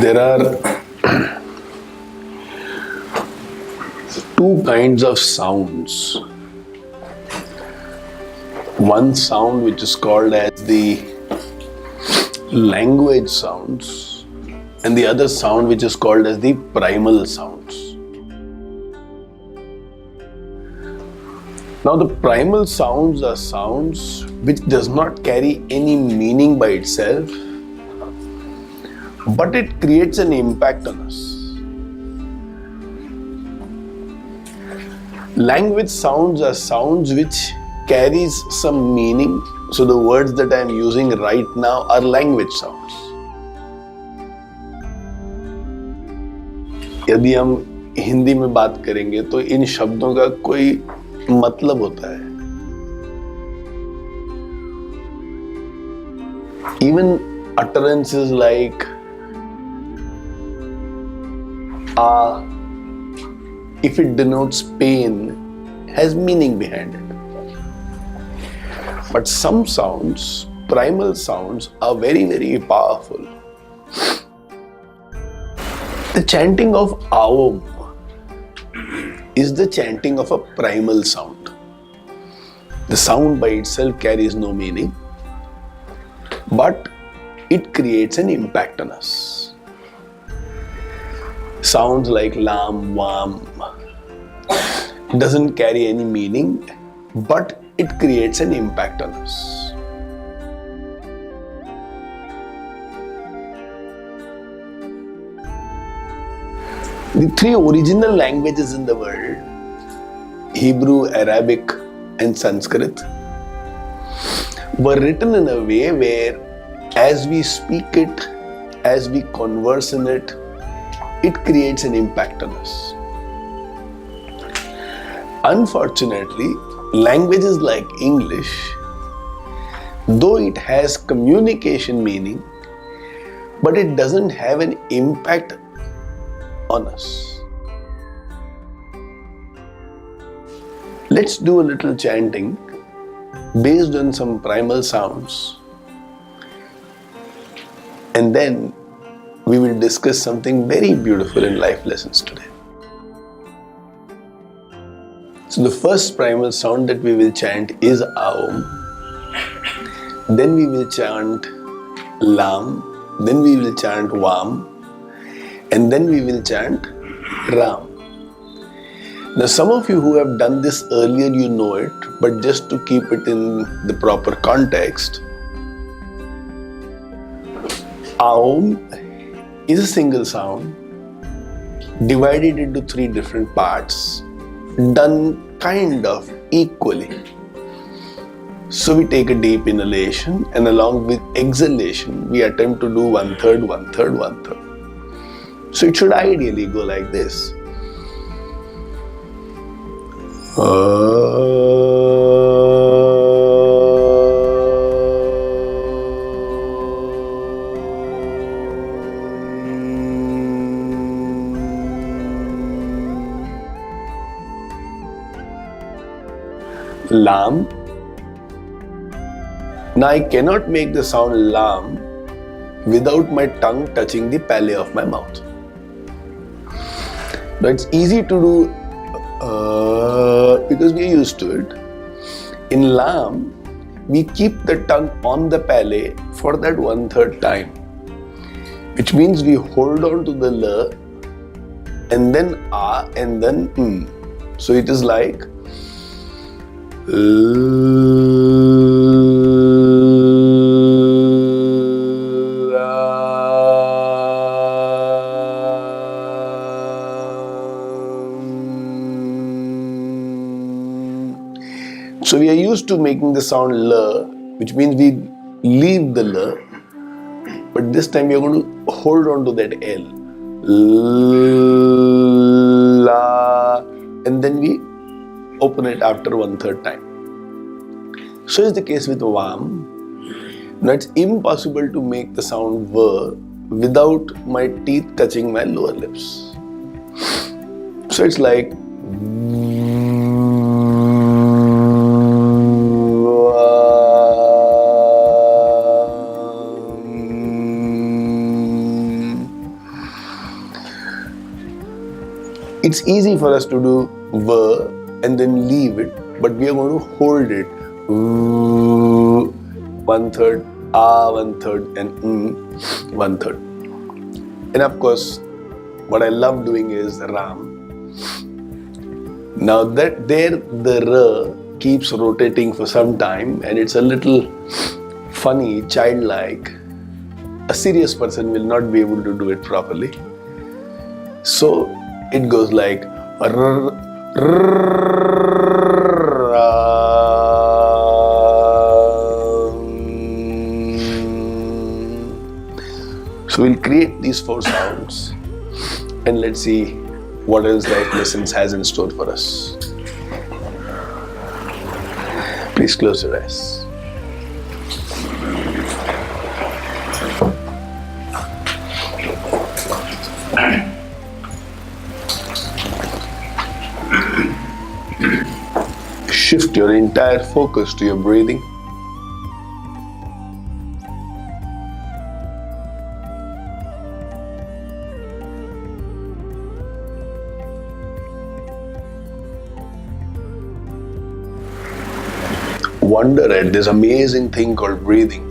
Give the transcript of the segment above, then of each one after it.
There are two kinds of sounds. One sound which is called as the language sounds, and the other sound which is called as the primal sounds. Now the primal sounds are sounds which does not carry any meaning by itself, but it creates an impact on us. Language sounds are sounds which carries some meaning. So the words that I am using right now are language sounds. यदि हम हिंदी में बात करेंगे तो इन शब्दों का कोई मतलब होता है. Even utterances like if it denotes pain, has meaning behind it. But some sounds, primal sounds, are very, very powerful. The chanting of Aum is the chanting of a primal sound. The sound by itself carries no meaning, but it creates an impact on us. Sounds like lam, vam doesn't carry any meaning, but it creates an impact on us. The three original languages in the world, Hebrew, Arabic, and Sanskrit, were written in a way where as we speak it, as we converse in it, it creates an impact on us. Unfortunately, languages like English, though it has communication meaning, but it doesn't have an impact on us. Let's do a little chanting based on some primal sounds, and then we will discuss something very beautiful in life lessons today. So the first primal sound that we will chant is Aum. Then we will chant Lam. Then we will chant Vam. And then we will chant Ram. Now some of you who have done this earlier, you know it, but just to keep it in the proper context, Aum is a single sound divided into three different parts, done kind of equally. So we take a deep inhalation, and along with exhalation, we attempt to do 1/3, 1/3, 1/3. So it should ideally go like this. Lam. Now I cannot make the sound lam without my tongue touching the palate of my mouth. Now it's easy to do because we are used to it. In lam, we keep the tongue on the palate for that 1/3 time, which means we hold on to the la and then a and then m. So it is like So we are used to making the sound la, which means we leave the la, but this time we are going to hold on to that L. La, and then we open it after 1/3 time. So is the case with Vam. Now it's impossible to make the sound V without my teeth touching my lower lips. So it's like It's easy for us to do V and then leave it, but we are going to hold it. 1/3, A 1/3, and 1/3. And of course, what I love doing is Ram. Now that there the R keeps rotating for some time and it's a little funny, childlike. A serious person will not be able to do it properly. So it goes like So we'll create these 4 sounds and let's see what else life lessons has in store for us. Please close your eyes. Shift your entire focus to your breathing. Wonder at this amazing thing called breathing.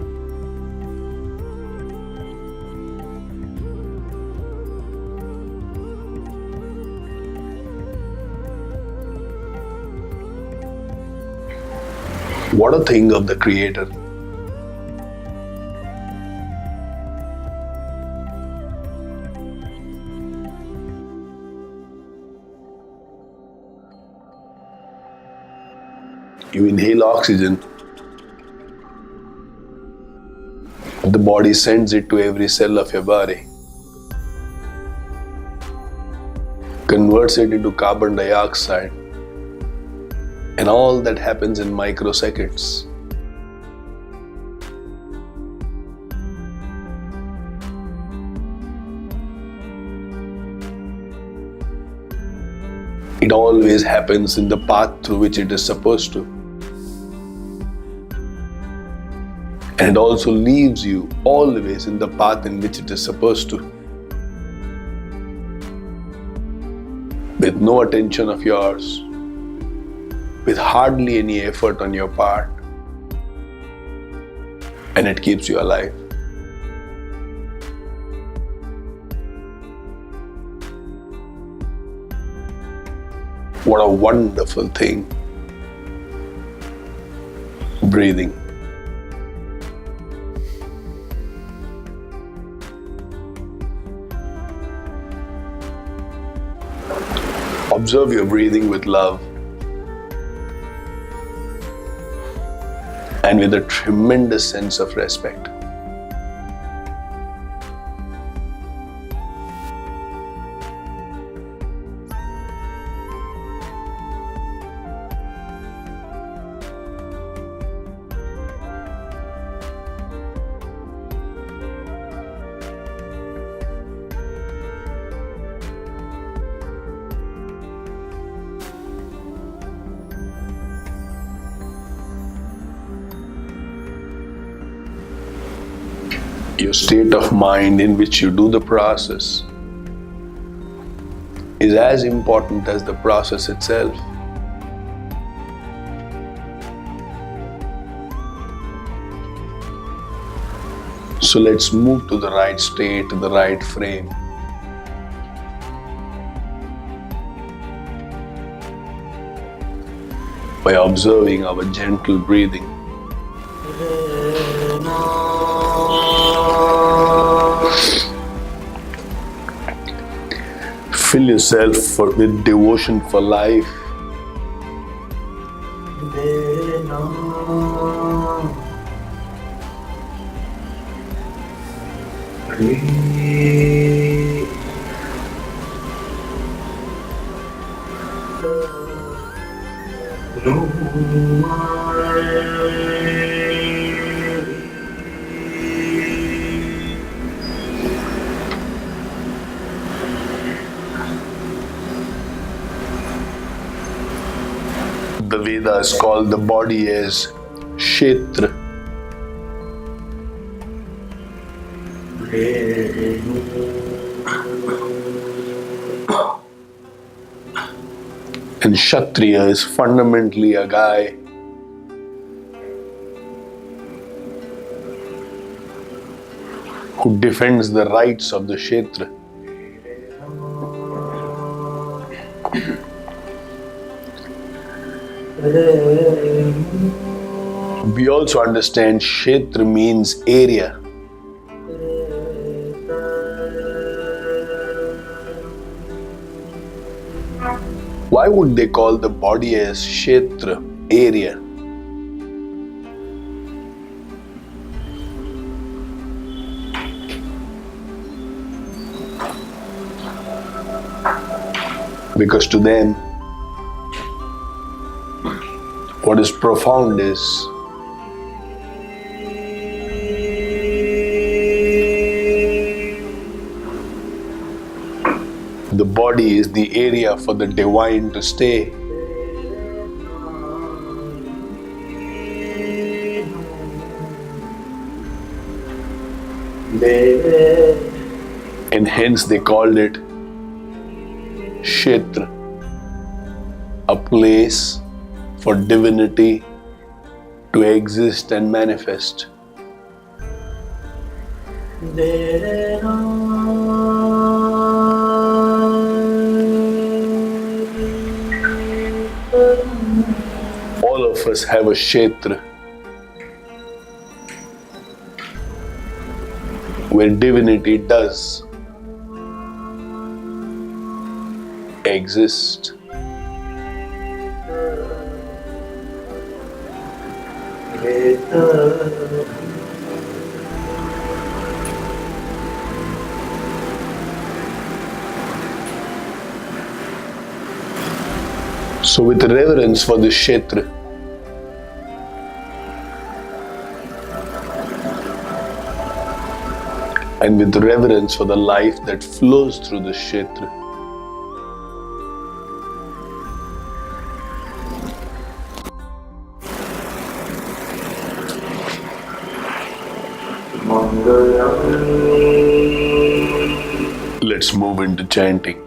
What a thing of the Creator. You inhale oxygen, the body sends it to every cell of your body, converts it into carbon dioxide, and all that happens in microseconds. It always happens in the path through which it is supposed to. And it also leaves you always in the path in which it is supposed to. With no attention of yours, with hardly any effort on your part, and it keeps you alive. What a wonderful thing. Breathing. Observe your breathing with love and with a tremendous sense of respect. Your state of mind in which you do the process is as important as the process itself. So let's move to the right state, to the right frame. By observing our gentle breathing. Fill yourself with devotion for life. The Vedas call the body as Kshetra. And Kshatriya is fundamentally a guy who defends the rights of the Kshetra. We also understand Kshetra means area. Why would they call the body as Kshetra, area? Because to them, what is profound is the body is the area for the divine to stay. And hence they called it Kshetra, a place for divinity to exist and manifest. All of us have a Kshetra where divinity does exist. So with reverence for the Kshetra, and with reverence for the life that flows through the Kshetra, let's move into chanting.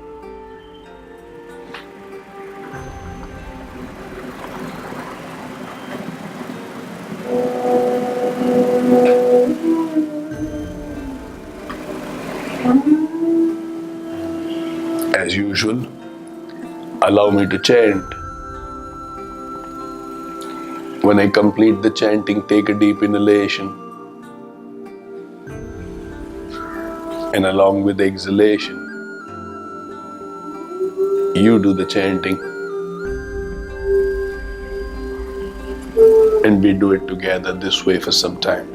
As usual, allow me to chant. When I complete the chanting, take a deep inhalation, and along with the exhalation, you do the chanting, and we do it together this way for some time.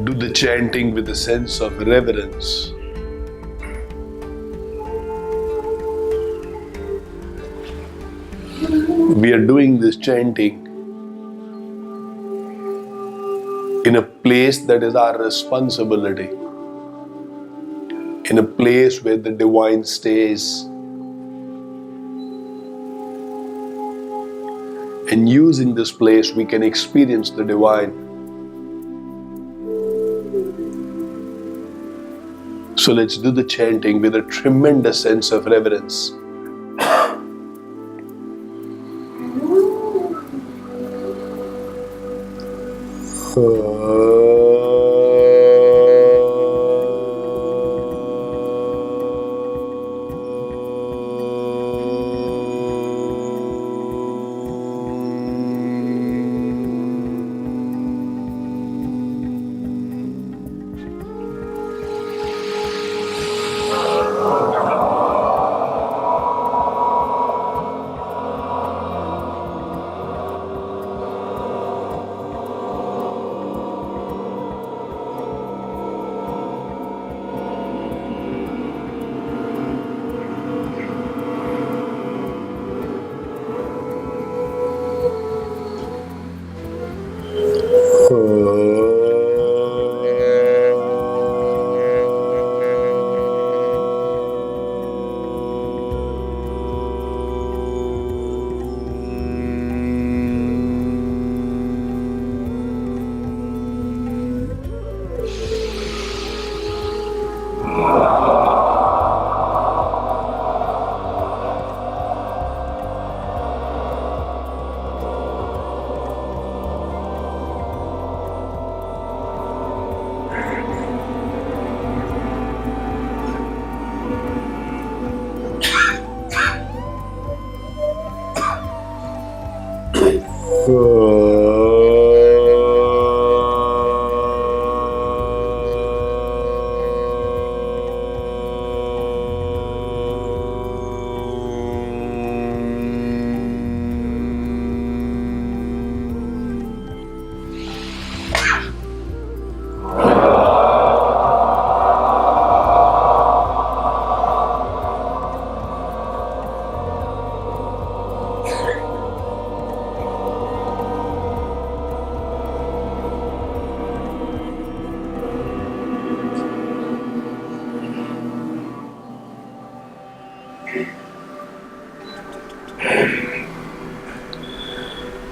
Do the chanting with a sense of reverence. We are doing this chanting in a place that is our responsibility, in a place where the divine stays, and using this place we can experience the divine. So let's do the chanting with a tremendous sense of reverence.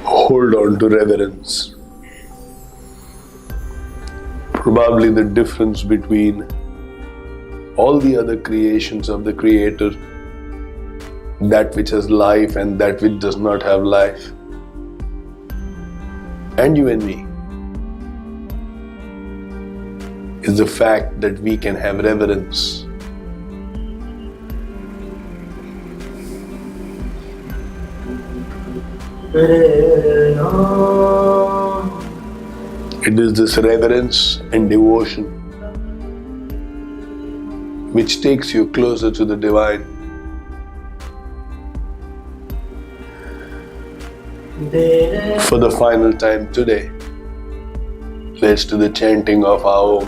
Hold on to reverence. Probably the difference between all the other creations of the Creator, that which has life and that which does not have life, and you and me, is the fact that we can have reverence. It is this reverence and devotion which takes you closer to the divine. For the final time today, let's do the chanting of our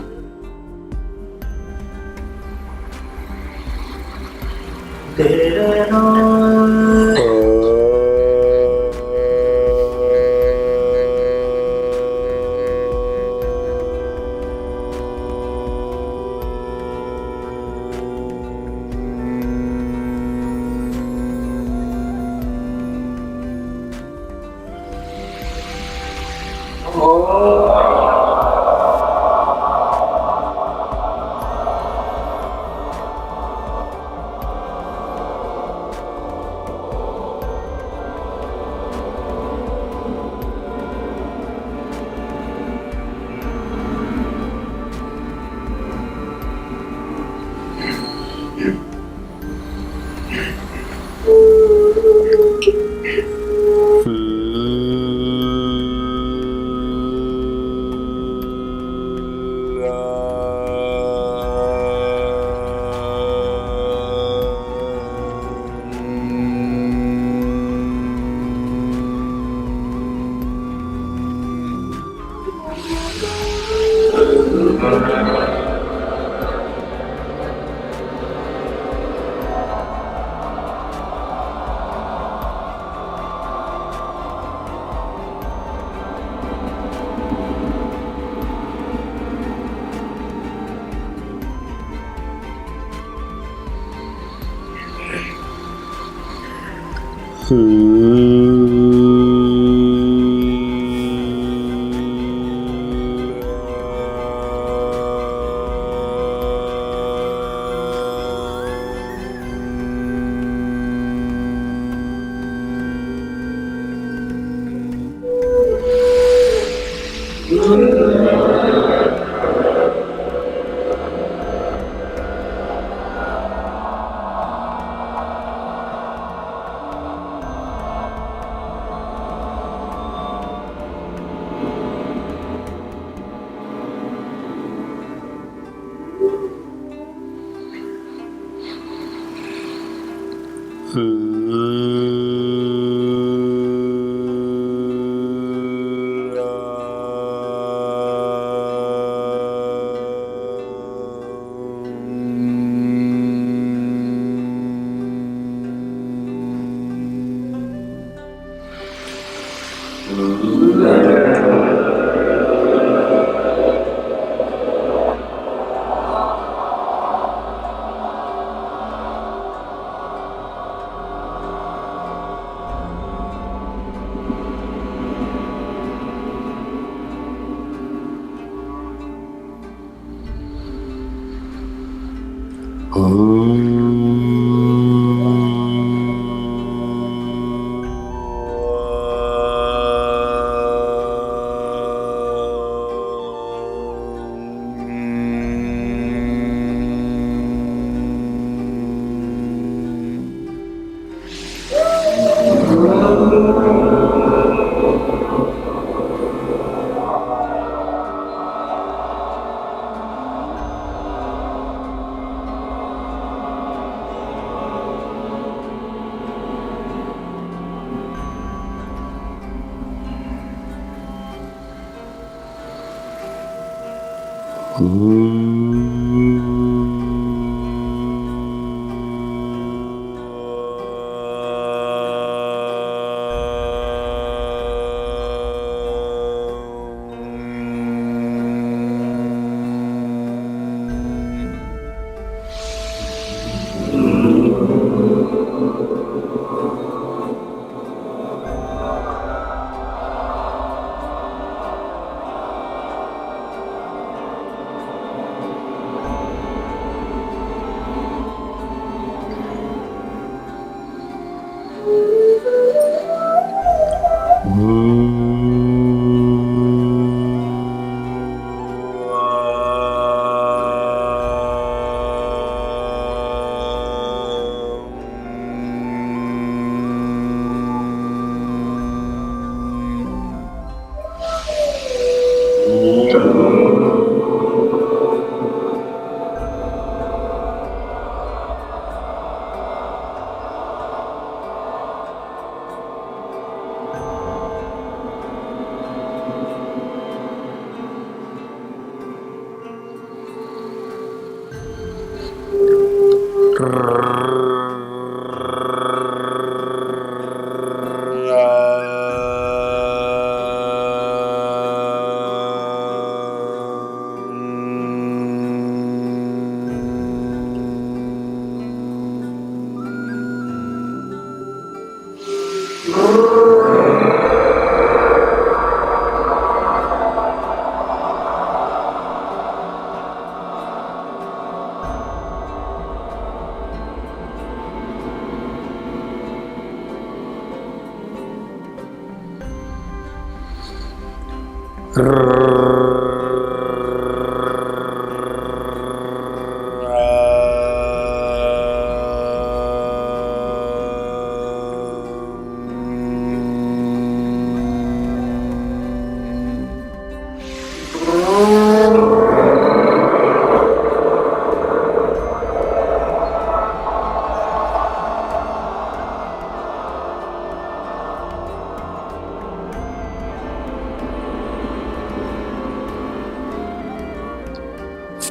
Om.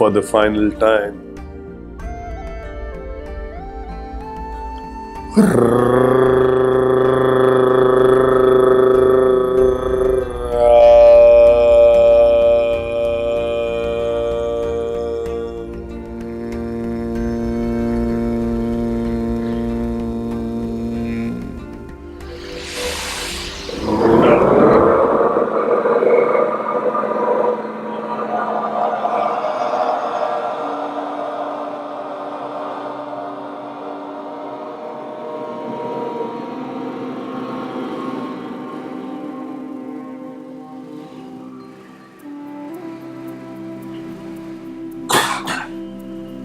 For the final time,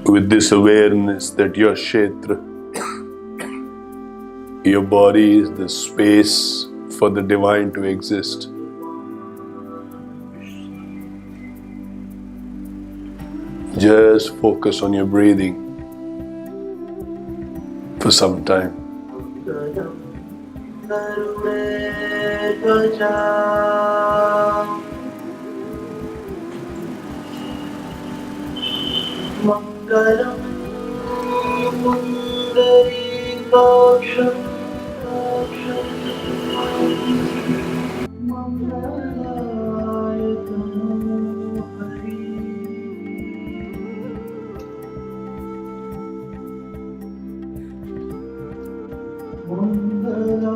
with this awareness that your kshetra, your body is the space for the divine to exist. Just focus on your breathing for some time. Mangalam Pundarikaksham Mangalaya Hari Mangalaya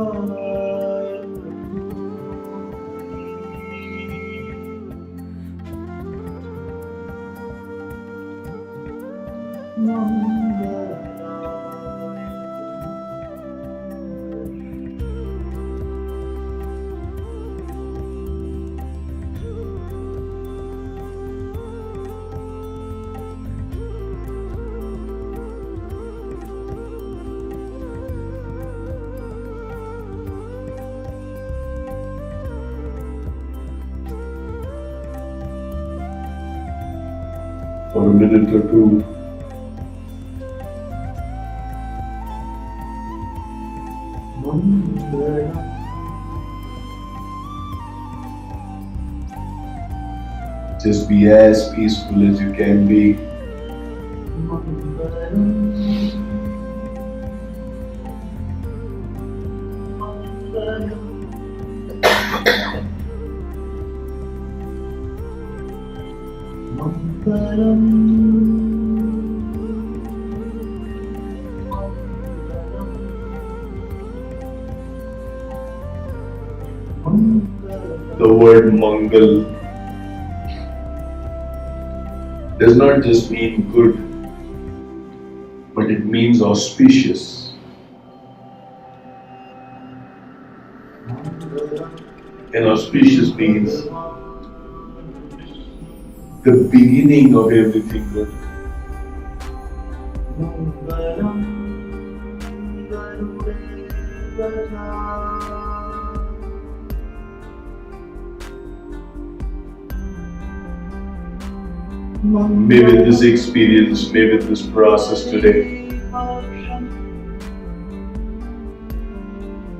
For a minute or two, Just be as peaceful as you can be. The word Mangal does not just mean good, but it means auspicious. And auspicious means the beginning of everything good. May with this experience, may with this process today,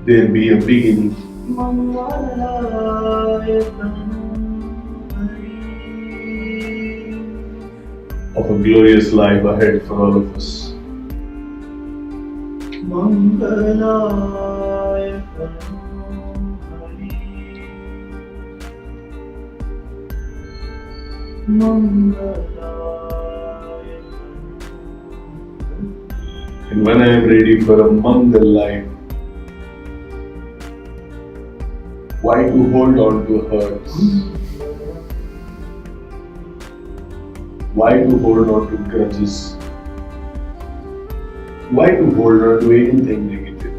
there be a beginning of a glorious life ahead for all of us. And when I am ready for a Mangal life, why to hold on to hurts? Why to hold on to grudges? Why to hold on to anything negative?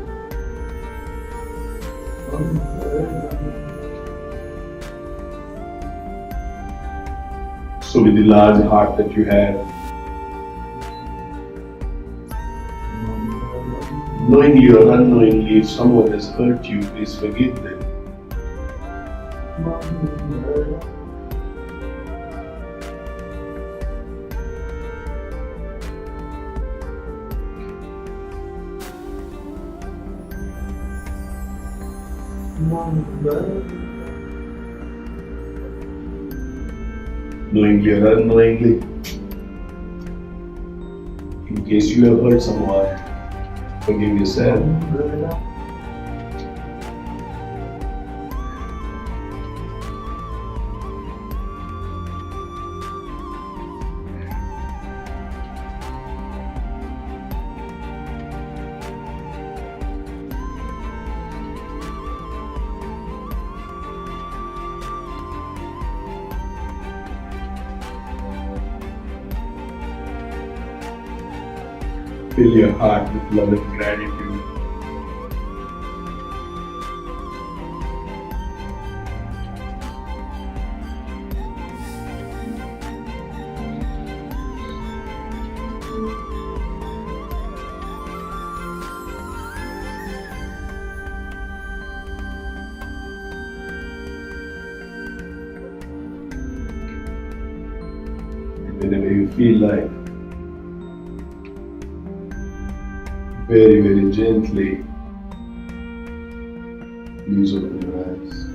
So with the large heart that you have, knowingly or unknowingly, if someone has hurt you, please forgive them. Knowingly or unknowingly, in case you have hurt someone, forgive yourself. Fill your heart with love and gratitude. And whenever you feel like, very, very gently, please open your eyes.